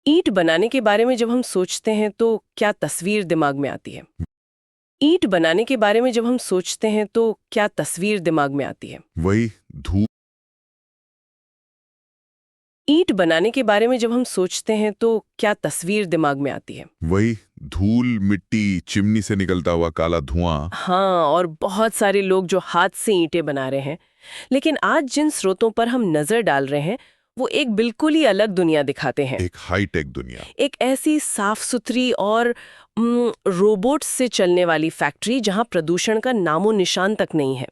ईंट बनाने के बारे में जब हम सोचते हैं तो क्या तस्वीर दिमाग में आती है? ईंट बनाने के बारे में जब हम सोचते हैं तो क्या तस्वीर दिमाग में आती है? वही धूप। ईंट बनाने के बारे में जब हम सोचते हैं तो क्या तस्वीर दिमाग में आती है? वही धूल, मिट्टी, चिमनी से निकलता हुआ काला धुआं। हाँ, और बहुत सारे लोग जो हाथ से ईंटें बना रहे हैं। लेकिन आज जिन स्रोतों पर हम नजर डाल रहे हैं वो एक बिल्कुल ही अलग दुनिया दिखाते हैं। एक हाईटेक दुनिया। एक ऐसी साफ सुथरी और रोबोट से चलने वाली फैक्ट्री जहां प्रदूषण का नामो निशान तक नहीं है।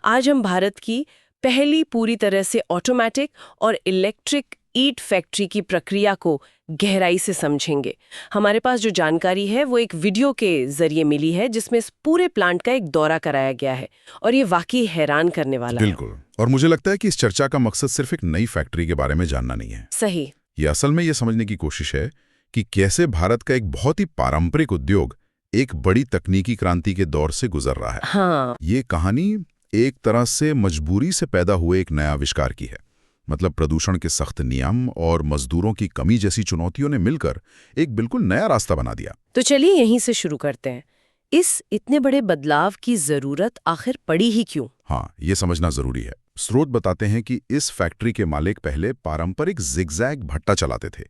आज हम भारत की पहली पूरी तरह से ऑटोमेटिक और इलेक्ट्रिक ईंट फैक्ट्री की प्रक्रिया को गहराई से समझेंगे। हमारे पास जो जानकारी है वो एक वीडियो के जरिए मिली है जिसमें इस पूरे प्लांट का एक दौरा कराया गया है और ये वाकई हैरान करने वाला है। बिल्कुल। और मुझे लगता है कि इस चर्चा का मकसद सिर्फ एक नई फैक्ट्री के बारे में जानना नहीं है। सही। ये असल में ये समझने की कोशिश है कि कैसे भारत का एक बहुत ही पारंपरिक उद्योग एक बड़ी तकनीकी क्रांति के दौर से गुजर रहा है। हाँ। ये कहानी एक तरह से मजबूरी से पैदा हुए एक नया आविष्कार की है। मतलब प्रदूषण के सख्त नियम और मजदूरों की कमी जैसी चुनौतियों ने मिलकर एक बिल्कुल नया रास्ता बना दिया। तो चलिए यहीं से शुरू करते हैं। इस इतने बड़े बदलाव की जरूरत आखिर पड़ी ही क्यों? हाँ, ये समझना जरूरी है। स्रोत बताते हैं कि इस फैक्ट्री के मालिक पहले पारंपरिक जिगजैग भट्टा चलाते थे,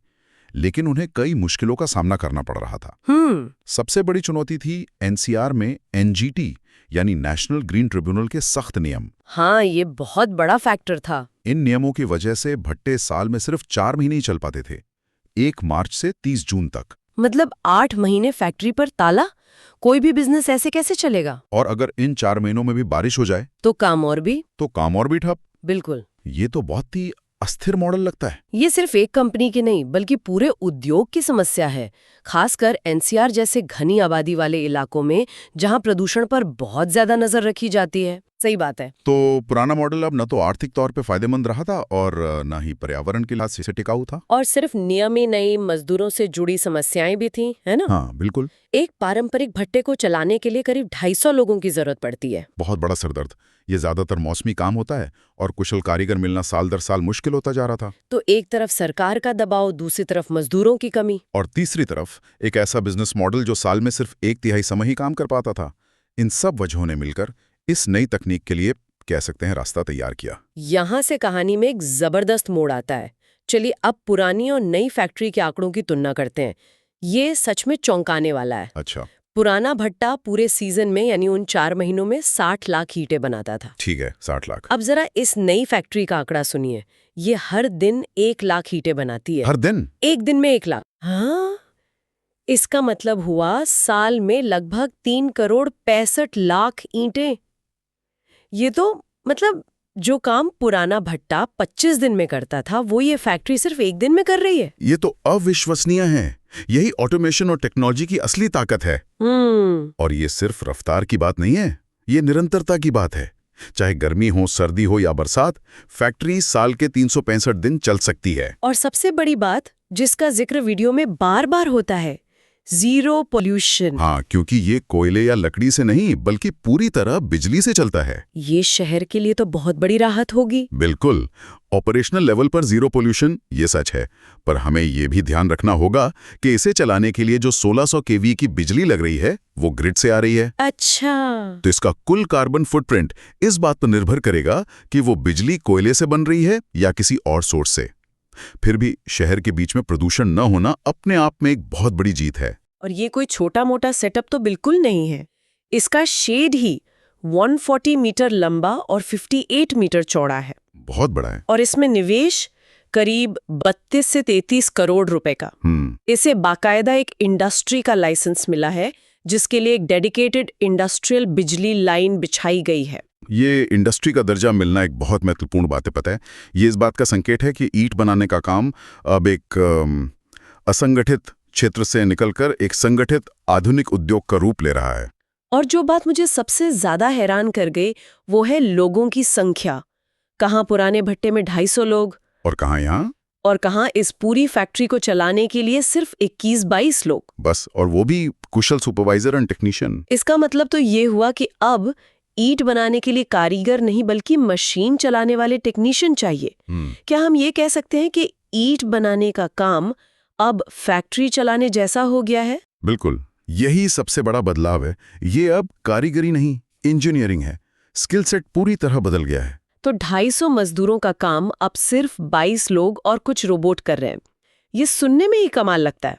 लेकिन उन्हें कई मुश्किलों का सामना करना पड़ रहा था। सबसे बड़ी चुनौती थी एनसीआर में एनजीटी यानी नेशनल ग्रीन ट्रिब्यूनल के सख्त नियम। हाँ, ये बहुत बड़ा फैक्टर था। इन नियमों की वजह से भट्टे साल में सिर्फ 4 महीने ही चल पाते थे, 1 मार्च से 30 जून तक। मतलब 8 महीने फैक्ट्री पर ताला? कोई भी बिजनेस ऐसे कैसे चलेगा? और अगर इन 4 महीनों में भी बारिश हो जाए तो काम और भी ठप। बिल्कुल। ये तो बहुत ही अस्थिर मॉडल लगता है। ये सिर्फ एक कंपनी की नहीं बल्कि पूरे उद्योग की समस्या है, खासकर एनसीआर जैसे घनी आबादी वाले इलाकों में जहां प्रदूषण पर बहुत ज्यादा नजर रखी जाती है। सही बात है। तो पुराना मॉडल अब न तो आर्थिक तौर पे फायदेमंद रहा था और न ही पर्यावरण के लिहाज से टिकाऊ था। और सिर्फ नियम ही नहीं, मजदूरों से जुड़ी समस्याएं भी थी, है ना? हाँ, बिल्कुल। एक पारंपरिक भट्टे को चलाने के लिए करीब 250 लोगों की जरूरत पड़ती है। बहुत बड़ा सिरदर्द। ये ज्यादातर मौसमी काम होता है और कुशल कारीगर मिलना साल दर साल मुश्किल होता जा रहा था। तो एक तरफ सरकार का दबाव, दूसरी तरफ मजदूरों की कमी, और तीसरी तरफ एक ऐसा बिजनेस मॉडल जो साल में सिर्फ 1/3 समय ही काम कर पाता था। इन सब वजहों ने मिलकर इस नई तकनीक के लिए कह सकते हैं रास्ता तैयार किया। यहाँ से कहानी में एक जबरदस्त मोड़ आता है। चलिए अब पुरानी और नई फैक्ट्री के आंकड़ों की तुलना करते हैं। ये सच में चौंकाने वाला है। अच्छा। पुराना भट्टा पूरे सीजन में यानी उन 4 महीनों में 60 लाख ईंटें बनाता था। ठीक है, 60 लाख। अब जरा इस नई फैक्ट्री का आंकड़ा सुनिए। ये हर दिन 1 लाख ईंटें बनाती है। हर दिन? एक दिन में 1 लाख। हाँ, इसका मतलब हुआ साल में लगभग 3 करोड़ 65 लाख ईंटें। ये तो मतलब जो काम पुराना भट्टा 25 दिन में करता था वो ये फैक्ट्री सिर्फ 1 दिन में कर रही है। ये तो अविश्वसनीय है। यही ऑटोमेशन और टेक्नोलॉजी की असली ताकत है। और ये सिर्फ रफ्तार की बात नहीं है, ये निरंतरता की बात है। चाहे गर्मी हो, सर्दी हो या बरसात, फैक्ट्री साल के 365 दिन चल सकती है। और सबसे बड़ी बात जिसका जिक्र वीडियो में बार बार होता है, जीरो पोल्यूशन। हाँ, क्योंकि ये कोयले या लकड़ी से नहीं बल्कि पूरी तरह बिजली से चलता है। ये शहर के लिए तो बहुत बड़ी राहत होगी। बिल्कुल। ऑपरेशनल लेवल पर जीरो पोल्यूशन ये सच है, पर हमें ये भी ध्यान रखना होगा कि इसे चलाने के लिए जो 1600 केवी की बिजली लग रही है वो ग्रिड से आ रही है। अच्छा। तो इसका कुल कार्बन फुटप्रिंट इस बात पर निर्भर करेगा कि वो बिजली कोयले से बन रही है या किसी और सोर्स से। फिर भी शहर के बीच में प्रदूषण न होना अपने आप में एक बहुत बड़ी जीत है। और ये कोई छोटा मोटा सेटअप तो बिल्कुल नहीं है। इसका शेड ही 140 मीटर लंबा और 58 मीटर चौड़ा है। बहुत बड़ा है। और इसमें निवेश करीब 32 से 33 करोड़ रुपए का। इसे बाकायदा एक इंडस्ट्री का लाइसेंस मिला है जिसके लिए एक डेडिकेटेड इंडस्ट्रियल बिजली लाइन बिछाई गई है। ये इंडस्ट्री का दर्जा मिलना एक बहुत महत्वपूर्ण बात है। पता है, ये इस बात का संकेत है कि ईंट बनाने का काम अब एक असंगठित क्षेत्र से निकलकर एक संगठित आधुनिक उद्योग का रूप ले रहा है। और जो बात मुझे सबसे ज्यादा हैरान कर गई वो है लोगों की संख्या। कहाँ पुराने भट्टे में 250 लोग और कहाँ यहाँ, और कहाँ इस पूरी फैक्ट्री को चलाने के लिए सिर्फ 21-22 लोग बस, और वो भी कुशल सुपरवाइजर एंड टेक्नीशियन। इसका मतलब तो ये हुआ कि अब ईंट बनाने के लिए कारीगर नहीं बल्कि मशीन चलाने वाले टेक्नीशियन चाहिए। क्या हम ये कह सकते हैं कि ईंट बनाने का काम अब फैक्ट्री चलाने जैसा हो गया है। बिल्कुल, यही सबसे बड़ा बदलाव है। ये अब कारीगरी नहीं, इंजीनियरिंग है। स्किल सेट पूरी तरह बदल गया है। तो 250 मजदूरों का काम अब सिर्फ 22 लोग और कुछ रोबोट कर रहे हैं। ये सुनने में ही कमाल लगता है।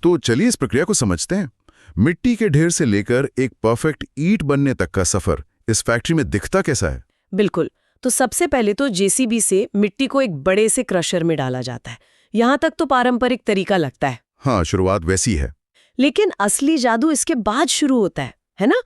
तो चलिए इस प्रक्रिया को समझते हैं। मिट्टी के ढेर से लेकर एक परफेक्ट ईंट बनने तक का सफर इस फैक्ट्री में दिखता कैसा है? बिल्कुल। तो सबसे पहले तो जेसीबी से मिट्टी को एक बड़े से क्रशर में डाला जाता है। यहाँ तक तो पारंपरिक तरीका लगता है। हाँ, शुरुआत वैसी है। लेकिन असली जादू इसके बाद शुरू होता है ना?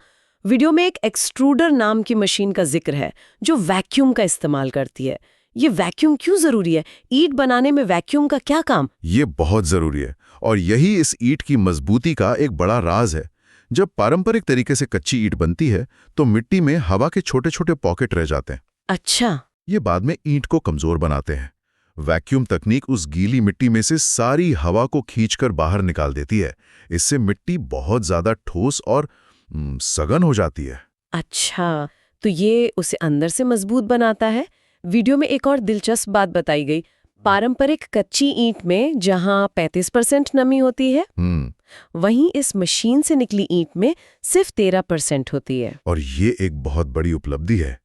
वीडियो में एक एक्सट्रूडर नाम की मशीन का जिक्र है जो वैक्यूम का इस्तेमाल करती है। ये वैक्यूम क्यों जरूरी है? ईंट बनाने में वैक्यूम का क्या काम? ये बहुत जरूरी है और यही इस ईंट की मजबूती का एक बड़ा राज है। जब पारंपरिक तरीके से कच्ची ईंट बनती है तो मिट्टी में हवा के छोटे छोटे पॉकेट रह जाते हैं। अच्छा। ये बाद में ईंट को कमजोर बनाते हैं। वैक्यूम तकनीक उस गीली मिट्टी में से सारी हवा को खींचकर बाहर निकाल देती है। इससे मिट्टी बहुत ज्यादा ठोस और सघन हो जाती है। अच्छा, तो ये उसे अंदर से मजबूत बनाता है। वीडियो में एक और दिलचस्प बात बताई गई। पारंपरिक कच्ची ईंट में जहां 35% नमी होती है, वहीं इस मशीन से निकली ईंट में सिर्फ 13% होती है। और ये एक बहुत बड़ी उपलब्धि है।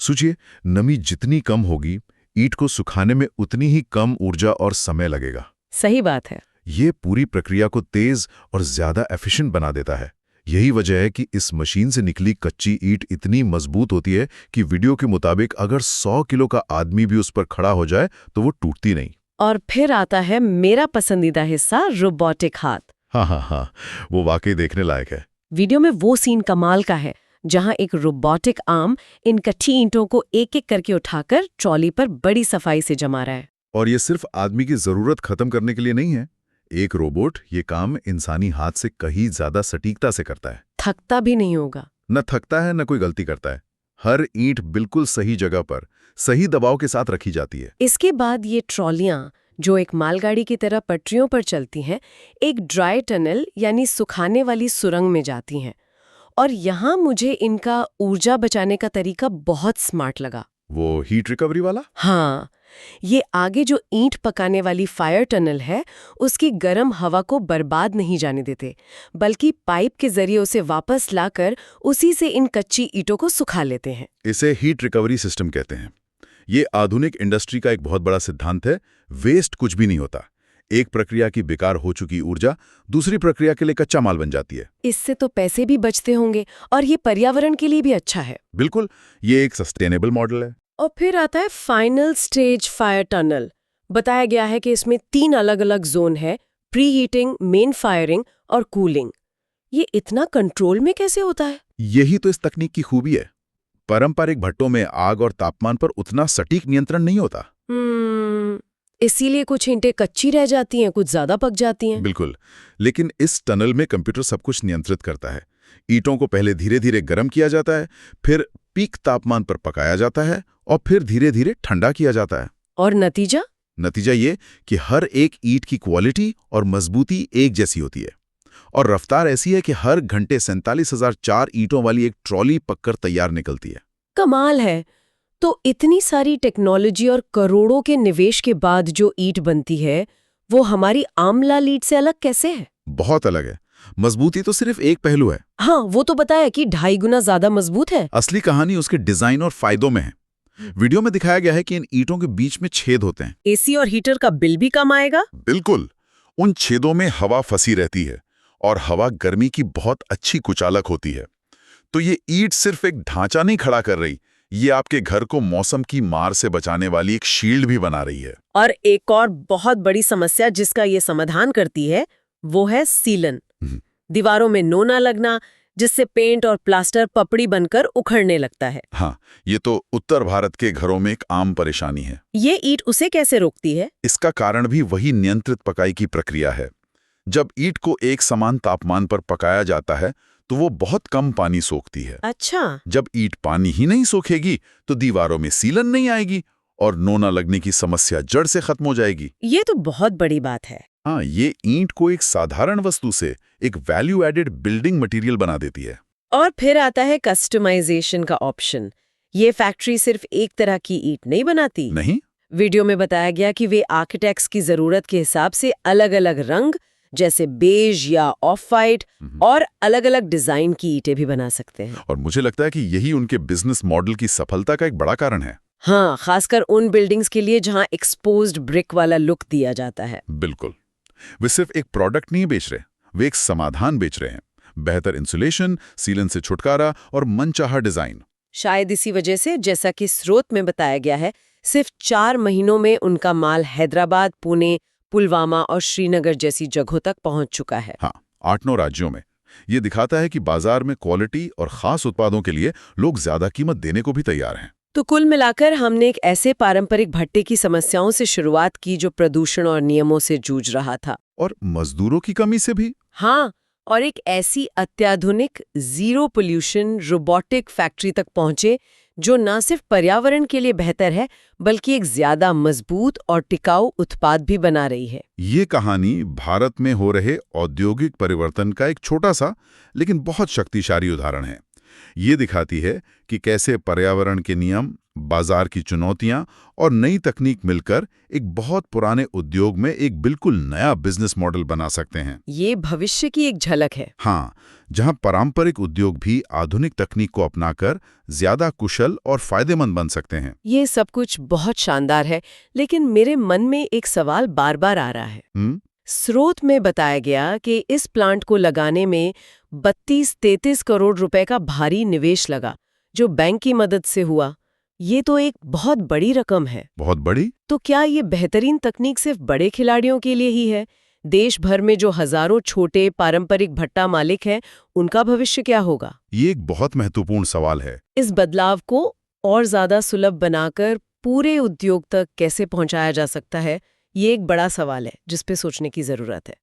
सोचिए, नमी जितनी कम होगी, ईंट को सुखाने में उतनी ही कम ऊर्जा और समय लगेगा। सही बात है। ये पूरी प्रक्रिया को तेज और ज्यादा एफिशिएंट बना देता है। यही वजह है कि इस मशीन से निकली कच्ची ईंट इतनी मजबूत होती है कि वीडियो के मुताबिक अगर 100 किलो का आदमी भी उस पर खड़ा हो जाए तो वो टूटती नहीं। और फिर आता है मेरा पसंदीदा हिस्सा, रोबोटिक हाथ। हाँ, वो वाकई देखने लायक है। वीडियो में वो सीन कमाल का है जहां एक रोबोटिक आर्म इन कच्ची ईंटों को एक एक करके उठाकर ट्रॉली पर बड़ी सफाई से जमा रहा है। और ये सिर्फ आदमी की जरूरत खत्म करने के लिए नहीं है। एक रोबोट ये काम इंसानी हाथ से कहीं ज्यादा सटीकता से करता है। थकता भी नहीं होगा। न थकता है न कोई गलती करता है। हर ईंट बिल्कुल सही जगह पर सही दबाव के साथ रखी जाती है। इसके बाद ये ट्रॉलियां जो एक मालगाड़ी की तरह पटरियों पर चलती हैं, एक ड्राई टनल यानी सुखाने वाली सुरंग में जाती हैं। और यहाँ मुझे इनका ऊर्जा बचाने का तरीका बहुत स्मार्ट लगा। वो हीट रिकवरी वाला? हाँ, ये आगे जो ईंट पकाने वाली फायर टनल है, उसकी गर्म हवा को बर्बाद नहीं जाने देते, बल्कि पाइप के जरिए उसे वापस लाकर उसी से इन कच्ची ईंटों को सुखा लेते हैं। इसे हीट रिकवरी सिस्टम कहते हैं। ये आधुनिक इंडस्ट्री का एक बहुत बड़ा सिद्धांत है। वेस्ट कुछ भी नहीं होता। एक प्रक्रिया की बेकार हो चुकी ऊर्जा दूसरी प्रक्रिया के लिए कच्चा माल बन जाती है। इससे तो पैसे भी बचते होंगे और ये पर्यावरण के लिए भी अच्छा है। बिल्कुल, ये एक सस्टेनेबल मॉडल है। और फिर आता है फाइनल स्टेज फायर टनल। बताया गया है कि इसमें 3 अलग-अलग जोन है, प्री हीटिंग, मेन फायरिंग और कूलिंग। ये इतना कंट्रोल में कैसे होता है? यही तो इस तकनीक की खूबी है। पारंपरिक भट्टों में आग और तापमान पर उतना सटीक नियंत्रण नहीं होता। इसीलिए कुछ ईंटें कच्ची रह जाती हैं, कुछ ज्यादा पक जाती हैं। बिल्कुल, लेकिन इस टनल में कंप्यूटर सब कुछ नियंत्रित करता है। ईंटों को पहले धीरे धीरे गर्म किया जाता है, फिर पीक तापमान पर पकाया जाता है और फिर धीरे धीरे ठंडा किया जाता है। और नतीजा? नतीजा ये कि हर एक ईंट की क्वालिटी और मजबूती एक जैसी होती है और रफ्तार ऐसी है कि हर घंटे 47,004 ईंटों वाली एक ट्रॉली पककर तैयार निकलती है। कमाल है। तो इतनी सारी टेक्नोलॉजी और करोड़ों के निवेश के बाद जो ईंट बनती है, वो हमारी आम लाल ईंट से अलग कैसे है? बहुत अलग है। मजबूती तो सिर्फ एक पहलू है। हाँ, वो तो बताया कि 2.5 गुना ज्यादा मजबूत है। असली कहानी उसके डिजाइन और फायदों में है। वीडियो में दिखाया गया है कि इन ईंटों के बीच में छेद होते हैं। एसी और हीटर का बिल भी कम आएगा? बिल्कुल, उन छेदों में हवा फंसी रहती है और हवा गर्मी की बहुत अच्छी कुचालक होती है। तो ये ईंट सिर्फ एक ढांचा नहीं खड़ा कर रही, ये आपके घर को मौसम की मार से बचाने वाली एक शील्ड भी बना रही है। और एक और बहुत बड़ी समस्या जिसका ये समाधान करती है, वो है सीलन। दीवारों में नोना लगना, जिससे पेंट और प्लास्टर पपड़ी बनकर उखड़ने लगता है। हाँ, ये तो उत्तर भारत के घरों में एक आम परेशानी है। ये ईंट उसे कैसे रोकती है? इसका कारण भी वही नियंत्रित पकाई की प्रक्रिया है। जब ईंट को एक समान तापमान पर पकाया जाता है तो वो बहुत कम पानी सोखती है। अच्छा। जब ईंट पानी ही नहीं सोखेगी तो दीवारों में सीलन नहीं आएगी और नोना लगने की समस्या जड़ से खत्म हो जाएगी। ये तो बहुत बड़ी बात है। हाँ, ये ईंट को एक साधारण वस्तु से एक वैल्यू एडेड बिल्डिंग मटेरियल बना देती है। और फिर आता है कस्टमाइजेशन का ऑप्शन। ये फैक्ट्री सिर्फ एक तरह की ईंट नहीं बनाती। नहीं, वीडियो में बताया गया कि वे आर्किटेक्ट्स की जरूरत के हिसाब से अलग-अलग रंग जैसे बेज या ऑफ वाइट और अलग-अलग डिजाइन की ईंटें भी बना सकते हैं। और मुझे लगता है कि यही उनके बिजनेस मॉडल की सफलता का एक बड़ा कारण है। हाँ, खासकर उन बिल्डिंग्स के लिए जहां एक्सपोज्ड ब्रिक वाला लुक दिया जाता है। बिल्कुल। वे सिर्फ एक प्रोडक्ट नहीं बेच रहे, वे एक समाधान बेच रहे हैं। बेहतर इंसुलेशन, सीलन से छुटकारा और मनचाहा डिजाइन। शायद इसी वजह से, जैसा कि स्रोत में बताया गया है, सिर्फ 4 महीनों में उनका माल हैदराबाद, पुणे, पुलवामा और श्रीनगर जैसी जगहों तक पहुंच चुका है। हाँ, 8-9 राज्यों में। ये दिखाता है कि बाजार में क्वालिटी और खास उत्पादों के लिए लोग ज्यादा कीमत देने को भी तैयार हैं। तो कुल मिलाकर हमने एक ऐसे पारंपरिक भट्टे की समस्याओं से शुरुआत की जो प्रदूषण और नियमों से जूझ रहा था। और मजदूरों की कमी से भी। हाँ, और एक ऐसी अत्याधुनिक जीरो पोल्यूशन रोबोटिक फैक्ट्री तक पहुंचे जो न सिर्फ पर्यावरण के लिए बेहतर है बल्कि एक ज्यादा मजबूत और टिकाऊ उत्पाद भी बना रही है। ये कहानी भारत में हो रहे औद्योगिक परिवर्तन का एक छोटा सा लेकिन बहुत शक्तिशाली उदाहरण है। ये दिखाती है कि कैसे पर्यावरण के नियम, बाजार की चुनौतियां और नई तकनीक मिलकर एक बहुत पुराने उद्योग में एक बिल्कुल नया बिजनेस मॉडल बना सकते हैं। ये भविष्य की एक झलक है। हाँ, जहां पारंपरिक उद्योग भी आधुनिक तकनीक को अपनाकर ज्यादा कुशल और फायदेमंद बन सकते हैं। ये सब कुछ बहुत शानदार है, लेकिन मेरे मन में एक सवाल बार बार आ रहा है। स्रोत में बताया गया कि इस प्लांट को लगाने में 32-33 करोड़ रुपए का भारी निवेश लगा, जो बैंक की मदद से हुआ। ये तो एक बहुत बड़ी रकम है। बहुत बड़ी? तो क्या ये बेहतरीन तकनीक सिर्फ बड़े खिलाड़ियों के लिए ही है? देश भर में जो हजारों छोटे पारंपरिक भट्टा मालिक हैं, उनका भविष्य क्या होगा? ये एक बहुत महत्वपूर्ण सवाल है। इस बदलाव को और ज्यादा सुलभ बनाकर पूरे उद्योग तक कैसे पहुंचाया जा सकता है, ये एक बड़ा सवाल है जिस पे सोचने की जरूरत है।